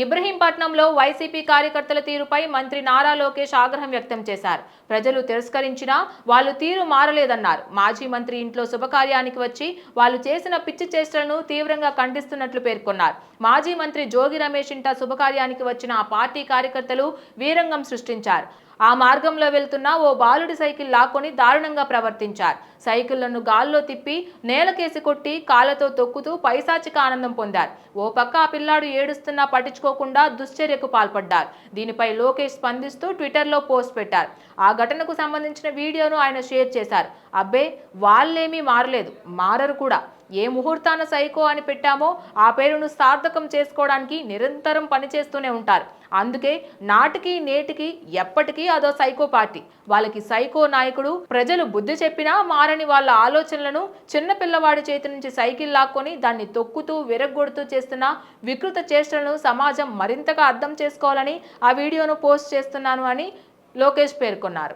ఇబ్రహీంపట్నంలో YCP కార్యకర్తల తీరుపై మంత్రి నారా లోకేష్ ఆగ్రహం వ్యక్తం చేశారు. ప్రజలు తిరస్కరించినా వాళ్ళు తీరు మారలేదన్నారు. మాజీ మంత్రి ఇంట్లో శుభకార్యానికి వచ్చి వాళ్ళు చేసిన పిచ్చి చేష్టలను తీవ్రంగా ఖండిస్తున్నట్లు పేర్కొన్నారు. మాజీ మంత్రి జోగి రమేష్ ఇంట శుభకార్యానికి వచ్చిన ఆ పార్టీ కార్యకర్తలు వీరంగం సృష్టించారు. ఆ మార్గంలో వెళ్తున్న ఓ బాలుడి సైకిల్ లాక్కొని దారుణంగా ప్రవర్తించారు. సైకిళ్లను గాల్లో తిప్పి నేలకేసి కొట్టి కాళ్లతో తొక్కుతూ పైశాచిక ఆనందం పొందారు. ఓ పక్క ఆ పిల్లాడు ఏడుస్తున్నా పట్టించుకోకుండా దుశ్చర్యకు పాల్పడ్డారు. దీనిపై లోకేష్ స్పందిస్తూ ట్విట్టర్లో పోస్ట్ పెట్టారు. ఆ ఘటనకు సంబంధించిన వీడియోను ఆయన షేర్ చేశారు. అబ్బే, వాళ్ళేమీ మారలేదు, మారరు కూడా. ఏ ముహూర్తాన సైకో అని పెట్టామో ఆ పేరును సార్థకం చేసుకోవడానికి నిరంతరం పనిచేస్తూనే ఉంటారు. అందుకే నాటికి నేటికి ఎప్పటికీ అదో సైకో పార్టీ. వాళ్ళకి సైకో నాయకుడు. ప్రజలు బుద్ధి చెప్పినా మారని వాళ్ళ ఆలోచనలను చిన్న పిల్లవాడి చేతి నుంచి సైకిల్ లాక్కొని దాన్ని తొక్కుతూ విరగ్గొడుతూ చేస్తున్న వికృత చేష్టలను సమాజం మరింతగా అర్థం చేసుకోవాలని ఆ వీడియోను పోస్ట్ చేస్తున్నాను అని లోకేష్ పేర్కొన్నారు.